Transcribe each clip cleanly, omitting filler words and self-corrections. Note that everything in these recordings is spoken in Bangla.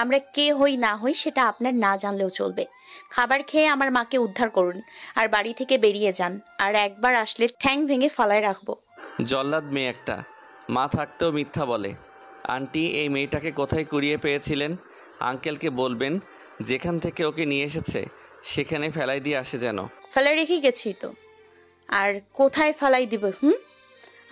আমরা কে হই না হই সেটা আপনার না জানলেও চলবে। খাবার খেয়ে আমার মাকে উদ্ধার করুন আর বাড়ি থেকে বেরিয়ে যান। আর একবার আসলে ঠ্যাং ভেঙে ফালায় রাখবো। জল্লাদ মেয়ে একটা, মা থাকতেও মিথ্যা বলে। আন্টি, এই মেয়েটাকে কোথায় কুড়িয়ে পেয়েছিলেন? আঙ্কেলকে বলবেন যেখান থেকে ওকে নিয়ে এসেছে সেখানে ফেলাই দিয়ে আসে যেন। ফেলে রেখে গেছি তো, আর কোথায় ফালাই দিব?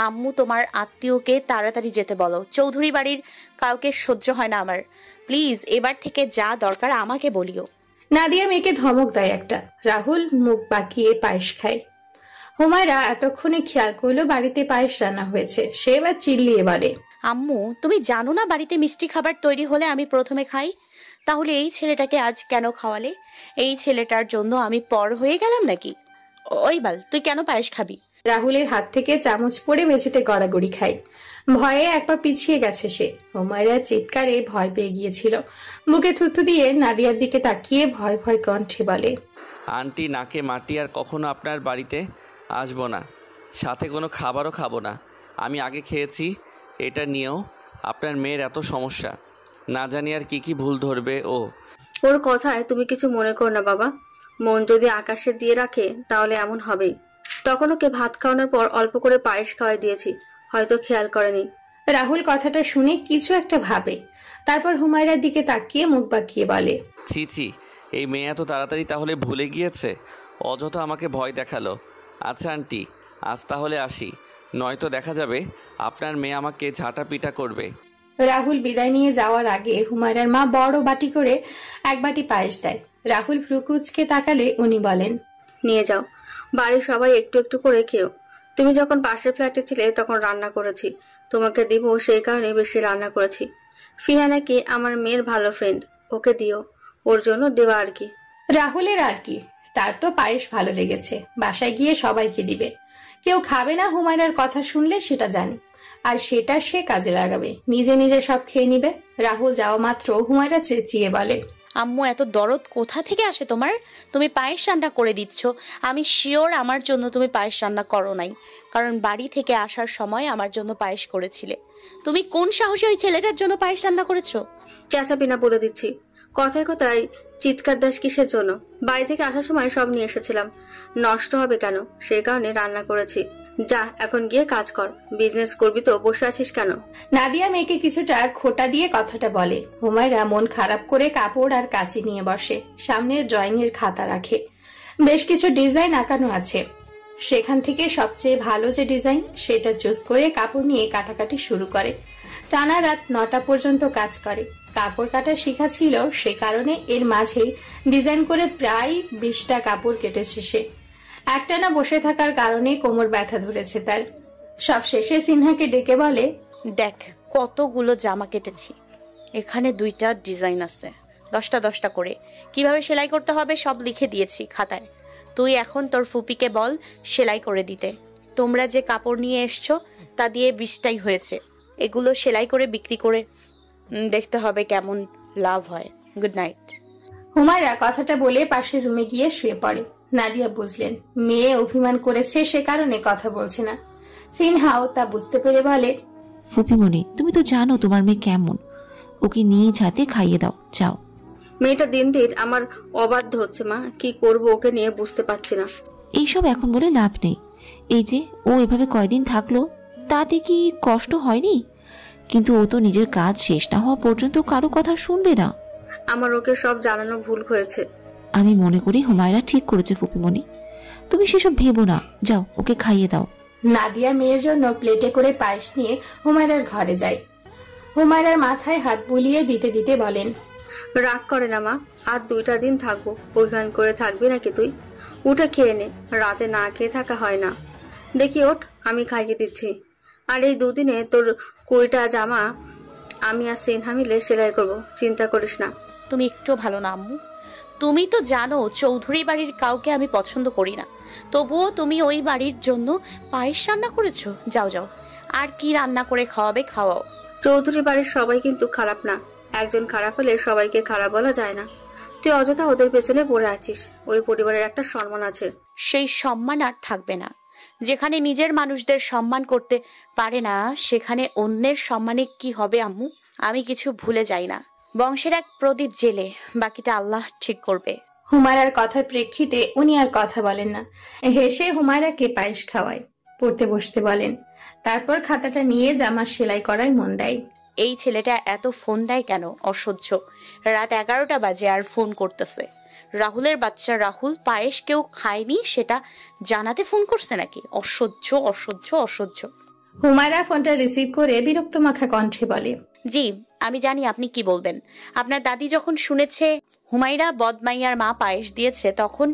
আম্মু, তোমার আত্মীয়কে তাড়াতাড়ি যেতে বলো। চৌধুরী বাড়ির কাউকে সহ্য হয় না আমার। প্লিজ এবার থেকে যা দরকার আমাকে বলিও। নাদিয়া মেয়েকে ধমক দেয় একটা। রাহুল মুখ বাঁকিয়ে পায়েস খায়। হুমায়রা এতক্ষণে খেয়াল করলো বাড়িতে পায়েস রান্না হয়েছে। সে এবার চিল্লিয়ে বলে, আম্মু, তুমি জানো না বাড়িতে মিষ্টি খাবার তৈরি হলে আমি প্রথমে খাই? তাহলে এই ছেলেটাকে আজ কেন খাওয়ালে? এই ছেলেটার জন্য আমি পর হয়ে গেলাম নাকি? ওই বাল, তুই কেন পায়েস খাবি? রাহুলের হাত থেকে চামচ পড়ে মেঝেতে গড়াগড়ি খায়। ভয়ে এক পা পিছিয়ে গেছে সে। হুমায়রার চিৎকারে ভয় পেয়ে গিয়েছিল। বুকে থুথু দিয়ে নাদিয়ার দিকে তাকিয়ে ভয় ভয় কণ্ঠে বলে, আন্টি, নাকে মাটি, আর কখনো আপনার বাড়িতে আসবো না। সাথে কোনো খাবারও খাবো না। আমি আগে খেয়েছি। এটা নিয়েও আপনার মেয়ের এত সমস্যা, না জানি আর কি কি ভুল ধরবে ও। ওর কথায় তুমি কিছু মনে করো না বাবা। মন যদি আকাশে দিয়ে রাখে তাহলে এমন হবেই। তখন ওকে ভাত খাওয়ানোর পর অল্প করে পায়েস খাওয়াই দিয়েছি, হয়তো খেয়াল করেনি। রাহুল কথাটা শুনে কিছু একটা ভাবে। তারপর হুমায়রার দিকে তাকিয়ে মুখ বাঁকিয়ে বলে, ছি ছি, এই মেয়ে এত তাড়াতাড়ি তাহলে ভুলে গিয়েছে? অযথা আমাকে ভয় দেখালো। আচ্ছা আন্টি, আজ তাহলে আসি, নয়তো দেখা যাবে আপনার মেয়ে আমাকে ঝাঁটা পিটা করবে। রাহুল বিদায় নিয়ে যাওয়ার আগে হুমায়রার মা বড় বাটি করে এক বাটি পায়েস দেয়। রাহুল ফ্রুকুচকে তাকালে উনি বলেন, নিয়ে যাও, বাড়ির সবাই একটু একটু করে খেও। তুমি যখন পাশের ফ্ল্যাটে ছিলে তখন রান্না করেছি, তোমাকে দিব সেই কারণে বেশি রান্না করেছি। ফিহা নাকি আমার মেয়ের ভালো ফ্রেন্ড, ওকে দিও, ওর জন্য দেওয়া আর কি। রাহুলের আর কি, তার তো পায়েস ভালো লেগেছে, বাসায় গিয়ে সবাইকে দিবে। কেউ খাবে না হুমায়রার কথা শুনলে সেটা জানে, আর সেটা সে কাজে লাগাবে, নিজে নিজে সব খেয়ে নিবে। রাহুল যাওয়া মাত্র হুমায়রা চেঁচিয়ে বলে, আম্মু, এত দরদ কোথা থেকে আসে তোমার? তুমি পায়েস রান্না করে দিচ্ছ, আমি শিওর আমার জন্য তুমি পায়েস রান্না করো নাই, কারণ বাড়ি থেকে আসার সময় আমার জন্য পায়েস করেছিলে। তুমি কোন সাহসে ওই ছেলেটার জন্য পায়েস রান্না করেছো? চেঁচাবি না বলে দিচ্ছি। কথায় কথায় চিৎকার দাস কিসের জন্য? বাড়ি থেকে আসার সময় সব নিয়ে এসেছিলাম, নষ্ট হবে কেন, সেই কারণে রান্না করেছি। যা, এখন গিয়ে কাজ কর। বিজনেস করবি তো, বসে আছিস কেন? নাদিয়া মেয়েকে কিছুটা খোটা দিয়ে কথাটা বলে। হুমায়রা মন খারাপ করে কাপড় আর কাঁচি নিয়ে বসে। সামনে ড্রয়িং এর খাতা রাখে, বেশ কিছু ডিজাইন আঁকানো আছে। সেখান থেকে সবচেয়ে ভালো যে ডিজাইন সেটা চুজ করে কাপড় নিয়ে কাটাকাটি শুরু করে। টানা রাত 9টা পর্যন্ত কাজ করে। কাপড় কাটা শিখা ছিল, সে কারণে এর মাঝে ডিজাইন করে প্রায় 20টা কাপড় কেটেছে সে। একটানা বসে থাকার কারণে কোমর ব্যথা ধরেছে তার। সব শেষে সিনহাকে ডেকে বলে, দেখ কতগুলো জামা কেটেছি, এখানে 2টা ডিজাইন আছে, 10টা 10টা করে। কিভাবে সেলাই করতে হবে সব লিখে দিয়েছি খাতায়। তুই এখন তোর ফুপিকে বল সেলাই করে দিতে। তোমরা যে কাপড় নিয়ে এসছো তা দিয়ে 20টাই হয়েছে। এগুলো সেলাই করে বিক্রি করে দেখতে হবে কেমন লাভ হয়। Good night. হুমায়রা কথাটা বলে পাশের রুমে গিয়ে শুয়ে পড়ে। নাদিয়া বুঝলেন মেয়ে অভিমান করেছে, সে কারণে কথা বলছে না। সিনহাও তা বুঝতে পেরে বলে, ফুপিমণি, তুমি তো জানো তোমার মেয়ে কেমন, ওকে নিজ হাতে খাইয়ে দাও, যাও। মেয়েটা দিন দিন আমার অবাধ্য হচ্ছে মা, কি করব ওকে নিয়ে বুঝতে পারছি না। এইসব এখন বলে লাভ নেই। এই যে ও এভাবে কয়দিন থাকলো, তাতে কি কষ্ট হয়নি? কিন্তু ও তো নিজের কাজ শেষ না হওয়া পর্যন্ত কারো কথা শুনবে না। আমার ওকে সব জানানো ভুল হয়েছে। আমি মনে করি হুমায়রা ঠিক করেছে ফুপিমণি, তুমি সেসব ভেবো না, যাও ওকে খাইয়ে দাও। নাদিয়া মেয়ের জন্য প্লেটে করে পায়েস নিয়ে হুমায়রার ঘরে যায়। হুমায়রার মাথায় হাত বুলিয়ে দিতে দিতে বলেন, রাগ করে না মা, আর 2টা দিন থাকবো। অভিমান করে থাকবি নাকি তুই? উঠে খেয়ে নে, রাতে না খেয়ে থাকা হয় না। দেখি ওঠ, আমি খাইয়ে দিচ্ছি। আর এই 2 দিনে তোর 20টা জামা আমি আর সিনহা মিলে সেলাই করবো, চিন্তা করিস না। তুমি একটু ভালো না আম্মু। তুমি তো জানো চৌধুরী বাড়ির কাউকে আমি পছন্দ করি না, তবুও তুমি ওই বাড়ির জন্য পায়েস রান্না করেছো। যাও যাও, আর কি রান্না করে খাওয়াবে খাওয়াও। চৌধুরী বাড়ির সবাই কিন্তু খারাপ না, একজন খারাপ হলে সবাইকে খারাপ বলা যায় না। তুই অযথা ওদের পেছনে পড়ে আছিস, ওই পরিবারের একটা সম্মান আছে। সেই সম্মান আর থাকবে না। যেখানে নিজের মানুষদের সম্মান করতে পারে না সেখানে অন্যের সম্মানে কি হবে আম্মু? আমি কিছু ভুলে যাই না। বংশের এক প্রদীপ জেলে, বাকিটা আল্লাহ ঠিক করবে। হুমায়রার কথার প্রেক্ষিতে উনি আর কথা বলেন না। হেসে হুমায়রাকে পায়েস খাওয়ায়, পড়তে বসতে বলেন। তারপর খাতাটা নিয়ে জামার সেলাই করায় মন দেয়। এই ছেলেটা এত ফোন দেয় কেন? অসহ্য। রাত 11টা বাজে আর ফোন করতেছে। রাহুলের বাচ্চা রাহুল পায়েস কেউ খায়নি সেটা জানাতে ফোন করছে নাকি? অসহ্য অসহ্য অসহ্য। হুমায়রা ফোনটা রিসিভ করে বিরক্ত মাখা কণ্ঠে বলে, জি, আমি জানি আপনি কি বলবেন। আপনার দাদি যখন শুনেছে হুমায়রা বদমাইয়ার মা পায়েস দিয়েছে, তখন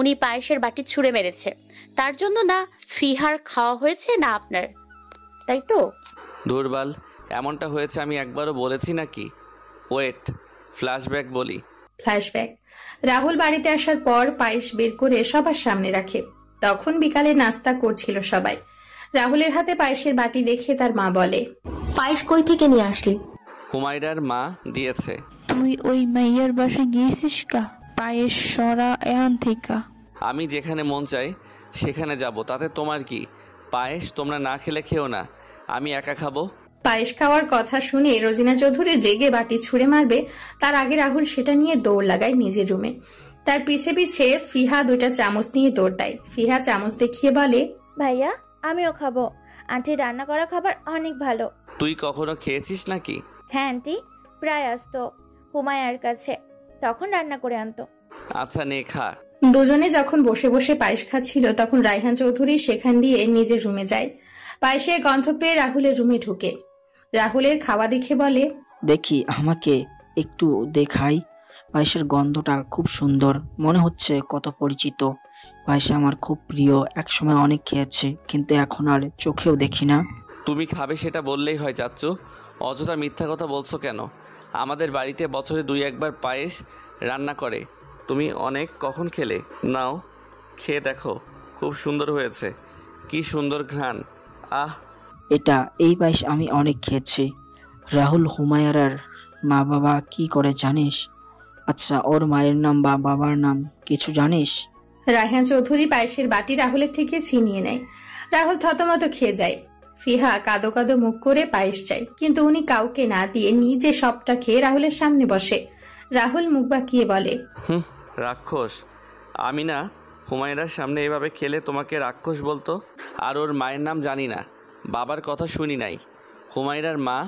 উনি পায়েসের বাটি ছুঁড়ে মেরেছে। তার জন্য না ফিহার খাওয়া হয়েছে না আপনার, তাই তো? দুর্বল এমনটা হয়েছে আমি একবারও বলেছি নাকি? ওয়েট, ফ্ল্যাশব্যাক বলি। ফ্ল্যাশব্যাক। রাহুল বাড়িতে আসার পর পায়েস বের করে সবার সামনে রাখে। তখন বিকালে নাস্তা করছিল সবাই। রাহুলের হাতে পায়েসের বাটি দেখে তার মা বলে, পায়েস কই থেকে নিয়ে আসলি? হুমায়রার মা দিয়েছে। তুই ওই মাইয়ার বাসায় গিয়েছিস কা? পায়েস সরা এখান থেকে। আমি যেখানে মন চাই সেখানে যাব, তাতে তোমার কি? পায়েস তোমরা না খেলে খেও না, আমি একা খাবো। পায়েস খাওয়ার কথা শুনে রোজিনা চৌধুরী রেগে বাটি ছুঁড়ে মারবে, তার আগে রাহুল সেটা নিয়ে দৌড় লাগায় নিজের রুমে। তার পিছে পিছে ফিহা 2টা চামচ নিয়ে দৌড় দেয়। ফিহা চামচ দেখিয়ে বলে, ভাইয়া আমিও খাবো, আন্টি রান্না করা খাবার অনেক ভালো। তুই কখনো খেয়েছিস নাকি? হ্যাঁ আন্টি, প্রায় আসতো হুমায়ার কাছে, তখন রান্না করে আনতো। আচ্ছা নে খা। দুজনে যখন বসে বসে পায়েস খাচ্ছিল তখন রায়হান চৌধুরী সেখান দিয়ে নিজের রুমে যায়। পায়েসের গন্ধ পেয়ে রাহুলের রুমে ঢুকে। রাহুলের খাওয়া দেখে বলে, দেখি আমাকে একটু দেখাই। পায়েসের গন্ধটা খুব সুন্দর, মনে হচ্ছে কত পরিচিত। পায়েস আমার খুব প্রিয়, একসময় অনেক খেয়েছে, কিন্তু এখন আর চোখেও দেখি না। তুমি খাবে সেটা বললেই হয় চাচ্চু, অযথা মিথ্যা কথা বলছো কেন? আমাদের বাড়িতে বছরে 2-1 বার পায়েস রান্না করে, তুমি অনেক কখন খেলে? নাও খেয়ে দেখো, খুব সুন্দর হয়েছে, কি সুন্দর ঘ্রাণ। আহ, এই পায়েস আমি অনেক খেয়েছি। রাহুল হুমায়রার মা বাবা কি করে জানিস? আচ্ছা, ওর মায়ের নাম বা বাবার নাম কিছু জানিস? রায়হান চৌধুরী পায়েসের বাটি রাহুলের থেকে ছিনিয়ে নেয়। রাহুল থতমত খেয়ে যায়। ফিহা কাদো কাদো মুখ করে পায়েস চায়, কিন্তু উনি কাউকে না দিয়ে নিজে সবটা খেয়ে রাহুলের সামনে বসে। রাহুল মুখ বাঁকিয়ে বলে, রাক্ষস। আমি না হুমায়রার সামনে এভাবে খেলে তোমাকে রাক্ষস বলতো? আর ওর মায়ের নাম জানি না, বাবার কথা শুনি নাই। হুমায়রার মা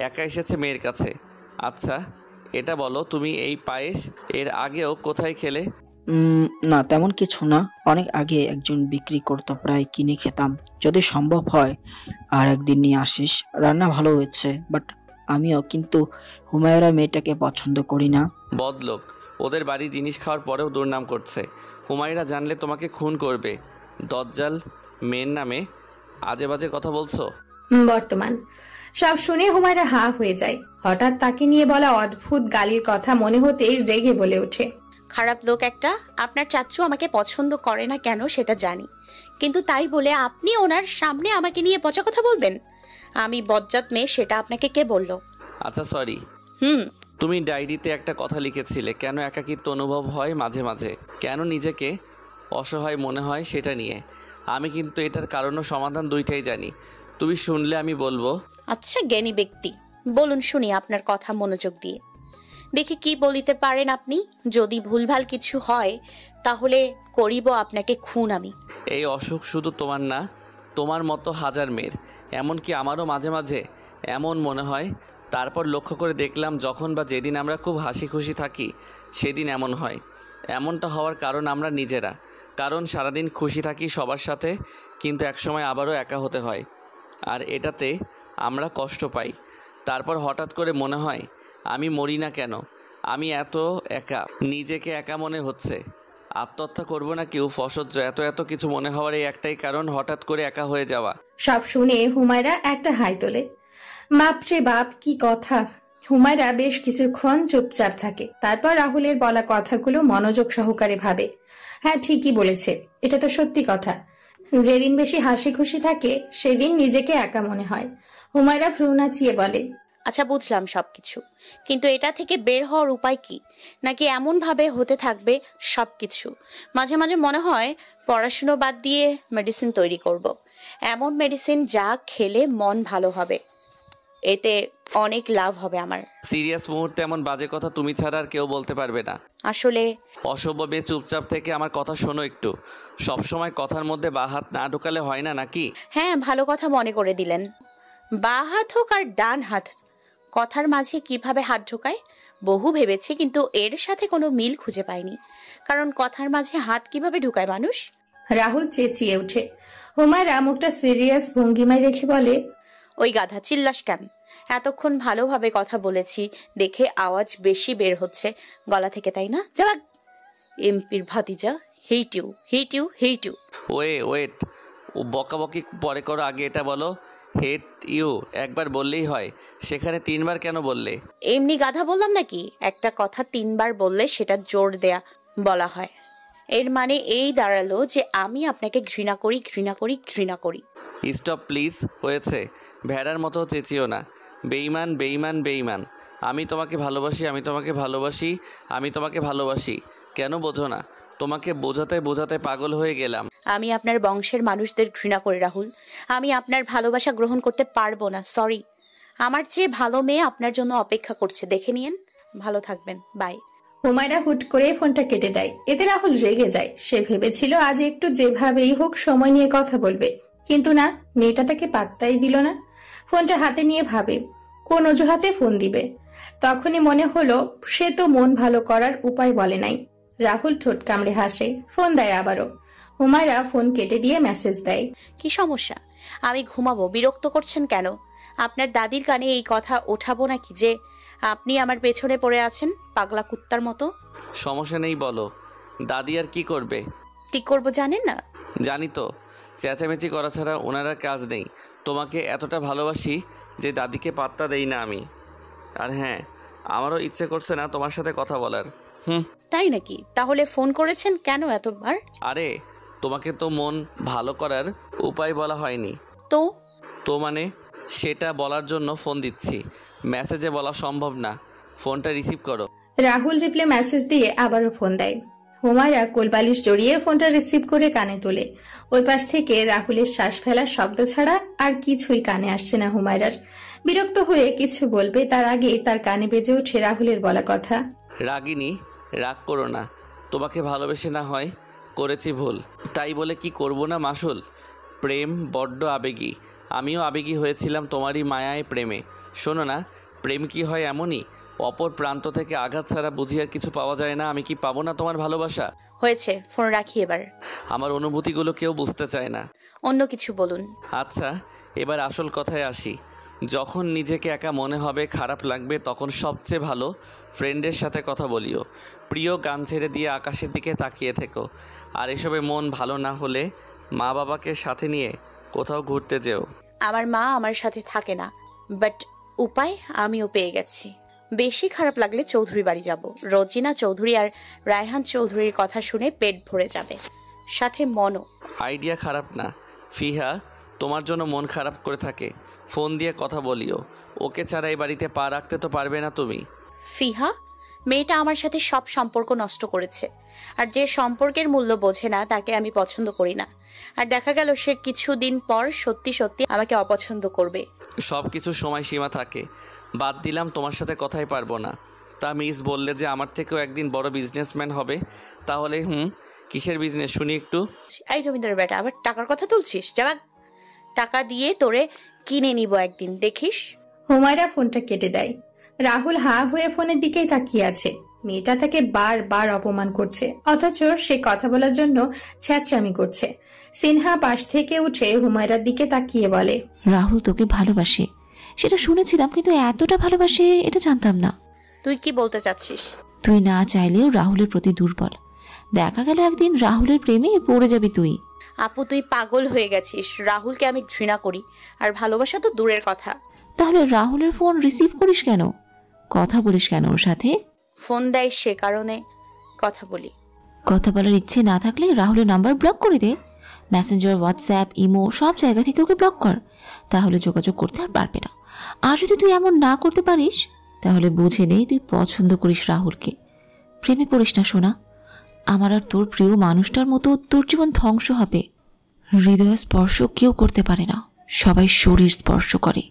একা এসেছে মেয়ের কাছে। আচ্ছা এটা বলো, তুমি এই পায়েস এর আগেও কোথায় খেলে? না তেমন কিছু না, অনেক আগে একজন বিক্রি করতো, প্রায় কিনে খেতাম। যদি সম্ভব হয় আর একদিন নিয়ে আসিস। রান্না ভালো হয়েছে, বাট আমিও কিন্তু হুমায়রা মেয়েটাকে পছন্দ করি না। বদলোক, ওদের বাড়ি জিনিস খাওয়ার পরেও দুর্নাম করছে। হুমায়রা জানলে তোমাকে খুন করবে। দজ্জাল মেয়ের নামে আজে বাজে কথা বলছো। বর্তমান। সব শুনে হুমায়রা হা হয়ে যায়। হঠাৎ তাকে নিয়ে বলা অদ্ভুত গালির কথা মনে হতেই রেগে বলে ওঠে, খারাপ লোক একটা। আপনার চাচ্চু আমাকে পছন্দ করে না কেন সেটা জানি, কিন্তু তাই বলে আপনি ওনার সামনে আমাকে নিয়ে পচা কথা বলবেন? আমি বজ্জাত মেয়ে সেটা আপনাকে কে বললো? আচ্ছা সরি। তুমি ডায়েরিতে একটা কথা লিখেছিলে, কেন একাকিত্ব অনুভব হয় মাঝে মাঝে, কেন নিজেকে অসহায় মনে হয় সেটা নিয়ে। আমি কিন্তু এটার কারণ ও সমাধান দুইটাই জানি, তুমি শুনলে আমি বলবো। আচ্ছা জ্ঞানী ব্যক্তি, বলুন শুনি আপনার কথা মনোযোগ দিয়ে। দেখি কি বলিতে পারেন আপনি। যদি ভুলভাল কিছু হয় তাহলে করিব আপনাকে খুন আমি। এই অসুখ শুধু তোমার না, তোমার মতো হাজার মেয়ের, এমনকি আমারও মাঝে মাঝে এমন মনে হয়। তারপর লক্ষ্য করে দেখলাম যখন বা যেদিন আমরা খুব হাসি খুশি থাকি সেদিন এমন হয়। এমনটা হওয়ার কারণ আমরা নিজেরা, কারণ সারাদিন খুশি থাকি সবার সাথে, কিন্তু একসময় আবারও একা হতে হয়, আর এটাতে আমরা কষ্ট পাই। তারপর হঠাৎ করে মনে হয় আমি মরি না কেন, আমি এত একা, নিজেকে একা মনে হচ্ছে। আত্মহত্যা করবো না কেউ, অসহ্য এত এত কিছু মনে হওয়ার এই একটাই কারণ, হঠাৎ করে একা হয়ে যাওয়া। সব শুনে হুমায়রা একটা হাই তোলে। বাপরে বাপ, কি কথা! হুমায়রা বেশ কিছুক্ষণ চুপচাপ থাকে। তারপর রাহুলের বলা কথাগুলো মনোযোগ সহকারে ভাবে। হ্যাঁ, ঠিকই বলেছে, এটা তো সত্যি কথা। যেদিন বেশি হাসি খুশি থাকে সেদিন নিজেকে একা মনে হয়। হুমায়রা ভ্রু নাচিয়ে বলে, আচ্ছা বুঝলাম সবকিছু, কিন্তু এটা থেকে বের হওয়ার উপায় কি? নাকি এমন ভাবে হতে থাকবে সবকিছু? মাঝে মাঝে মনে হয় পড়াশুনো বাদ দিয়ে মেডিসিন তৈরি করব, এমন মেডিসিন যা খেলে মন ভালো হবে, এতে অনেক লাভ হবে আমার। সিরিয়াস মুহূর্তে এমন বাজে কথা তুমি ছাড়া আর কেউ বলতে পারবে না। আসলে অসভ্য মেয়ে, চুপচাপ থেকে আমার কথা শোনো একটু। সবসময় কথার মধ্যে বা হাত না ঢোকালে হয় না নাকি? হ্যাঁ, ভালো কথা মনে করে দিলেন। বা হাত হোক আর ডান হাত, কথার মাঝে কিভাবে হাত ঢোকায় বহু ভেবেছি, কিন্তু এর সাথে কোনো মিল খুঁজে পাইনি। কারণ কথার মাঝে হাত কিভাবে ঢুকায় মানুষ? রাহুল চেঁচিয়ে ওঠে। হুমায়রা মুখটা সিরিয়াস ভঙ্গিমায় রেখে বলে, ওই গাধা, চিল্লাস কেন? এতক্ষণ ভালোভাবে কথা বলেছি দেখে আওয়াজ বেশি বের হচ্ছে গলা থেকে, তাই না? যাক, এমপির ভাতিজা, hate you, hate you, hate you. Wait, ও বকাবকি পরে করো, আগে এটা বলো। হেট ইউ একবার বললেই হয়, সেখানে 3 বার কেন বললে? এমনি গাধা বললাম নাকি? একটা কথা 3 বার বললে সেটা জোর দেয়া বলা হয়। এর মানে এই দাঁড়ালো যে আমি আপনাকে ঘৃণা করি, ঘৃণা করি, ঘৃণা করি। স্টপ প্লিজ, হয়েছে। ভেড়ার মতো চেঁচিও না। বেইমান, বেইমান, বেইমান। আমি তোমাকে ভালোবাসি, আমি তোমাকে ভালোবাসি, আমি তোমাকে ভালোবাসি। কেন বোঝো না? তোমাকে বোঝাতে বোঝাতে পাগল হয়ে গেলাম। আমি আপনার বংশের মানুষদের ঘৃণা করি রাহুল। আমি আপনার ভালোবাসা গ্রহণ করতে পারবো না, সরি। আমার চেয়ে ভালো মেয়ে আপনার জন্য অপেক্ষা করছে, দেখে নিয়েন। ভালো থাকবেন, বাই। হুমায়রা হুট করে ফোনটা কেটে দেয়। এতে রাহুল রেগে যায়। সে ভেবেছিল আজ একটু যেভাবেই হোক সময় নিয়ে কথা বলবে, কিন্তু না, মেয়েটা তাকে পাত্তাই দিল না। ফোনটা হাতে নিয়ে ভাবে কোন অজুহাতে ফোন দিবে। তখনই মনে হলো সে তো মন ভালো করার উপায় বলে নাই। রাহুল ঠোঁট কামড়ে হাসে, ফোন দেয় আবারও। হুমায়রা ফোন কেটে দিয়ে মেসেজ দেয়, কি সমস্যা? আমি ঘুমাবো, বিরক্ত করছেন কেন? আপনার দাদির কানে এই কথা ওঠাবো নাকি যে আপনি আমার পেছনে পড়ে আছেন পাগলা কুত্তার মতো? সমস্যা নেই, বলো। দাদি আর কি করবে? কি করবো জানেন না? জানি তো, চেঁচামেচি করা ছাড়া ওনারা কাজ নেই। তোমাকে এতটা ভালোবাসি যে দাদিকে পাত্তা দেই না আমি। আর হ্যাঁ, আমারও ইচ্ছে করছে না তোমার সাথে কথা বলার। তাই নাকি? তাহলে ফোন করেছেন কেন এতবার? আরে, তোমাকে তো মন ভালো করার উপায় বলা হয়নি। তো মানে সেটা বলার জন্য ফোন দিচ্ছি। মেসেজে বলা সম্ভব না, ফোনটা রিসিভ করো। রাহুল রিপ্লে মেসেজ দিয়ে আবারও ফোন দেয়। হুমায়রা কোলবালিশ জড়িয়ে ফোনটা রিসিভ করে কানে তোলে। ওই পাশ থেকে রাহুলের শ্বাস ফেলার শব্দ ছাড়া আর কিছুই কানে আসছে না হুমায়রার। বিরক্ত হয়ে কিছু বলবে তার আগে তার কানে বেজে ওঠে রাহুলের বলা কথা, রাগিনী, রাগ করো না। তোমাকে ভালোবেসে না হয় করেছি ভুল, তাই বলে কি করব না মাসুল? প্রেম বড্ড আবেগী, আমিও আবেগী হয়েছিলাম তোমারই মায়ায় প্রেমে। শোনো না, প্রেম কি হয় এমনই, অপর প্রান্ত থেকে আঘাত ছাড়া বুঝি আর কিছু পাওয়া যায় না। আমি কি পাবো না তোমার ভালোবাসা? হয়েছে, ফোন রাখি এবার। আমার অনুভূতিগুলো কেউ বুঝতে চায় না। অন্য কিছু বলুন। আচ্ছা, এবার আসল কথায় আসি। যখন নিজেকে একা মনে হবে, খারাপ লাগবে, তখন সবচেয়ে ভালো ফ্রেন্ডের সাথে কথা বলিও। প্রিয় গান ছেড়ে দিয়ে আকাশের দিকে তাকিয়ে থেকো। আর এসবে মন ভালো না হলে মা বাবাকে সাথে নিয়ে কোথাও ঘুরতে যেও। আমার মা আমার সাথে থাকে না, বাট উপায় আমিও পেয়ে গেছি। বেশি খারাপ লাগলে চৌধুরী বাড়ি যাব। রোজিনা চৌধুরী আর রায়হান চৌধুরীর কথা শুনে পেট ভরে যাবে, সাথে মনও। আইডিয়া খারাপ না। ফিহা তোমার জন্য মন খারাপ করে থাকে, ফোন দিয়ে কথা বলিও। ওকে ছাড়া এই বাড়িতে পা রাখতে তো পারবে না তুমি। ফিহা? মেয়েটা আমার সাথে সব সম্পর্ক নষ্ট করেছে, আর যে সম্পর্কের মূল্য বোঝে না তাকে আমি পছন্দ করি না। আর দেখা গেল সে কিছুদিন পর সত্যি সত্যি আমাকে অপছন্দ করবে। সব কিছু সময় সীমা থাকে। বাদ দিলাম তোমার সাথে কথাই পারবো না। তা মিস বললে যে আমার থেকেও একদিন বড় বিজনেসম্যান হবে, তাহলে কিসের বিজনেস শুনি একটু? এই জমিদার বেটা, আবার টাকার কথা তুলছিস? যাক, টাকা দিয়ে তোরে কিনে নিব একদিন, দেখিস। হুমায়রা ফোনটা কেটে দেয়। রাহুল হা হয়ে ফোনের দিকেই তাকিয়ে আছে। মেয়েটা তাকে বারবার অপমান করছে, অথচ সে কথা বলার জন্য ছ্যাঁচড়ামি করছে। সিনহা পাশ থেকে উঠে হুমায়রার দিকে তাকিয়ে বলে, রাহুল তোকে ভালোবাসে, সেটা শুনেছিলাম, কিন্তু এতটা ভালোবাসে এটা জানতাম না। তুই কি বলতে চাচ্ছিস? তুই না চাইলেও রাহুলের প্রতি দুর্বল। দেখা গেল একদিন রাহুলের প্রেমে পড়ে যাবি তুই। আপু, তুই পাগল হয়ে গেছিস। রাহুলকে আমি ঘৃণা করি, আর ভালোবাসা তো দূরের কথা। তাহলে রাহুলের ফোন রিসিভ করিস কেন? কথা বলিস কেন ওর সাথে? ফোন দেয় সে কারণে কথা বলি। কথা বলার ইচ্ছে না থাকলে রাহুলের নাম্বার ব্লক করে দে। মেসেঞ্জার, হোয়াটসঅ্যাপ, ইমো সব জায়গা থেকে ওকে ব্লক কর, তাহলে যোগাযোগ করতে আর পারবে না। আর যদি তুই এমন না করতে পারিস তাহলে বুঝে নেই তুই পছন্দ করিস রাহুলকে। প্রেমে পড়িস না সোনা, আমার আর তোর প্রিয় মানুষটার মতো তোর জীবন ধ্বংস হবে। হৃদয় স্পর্শ কেউ করতে পারে না, সবাই শরীর স্পর্শ করে।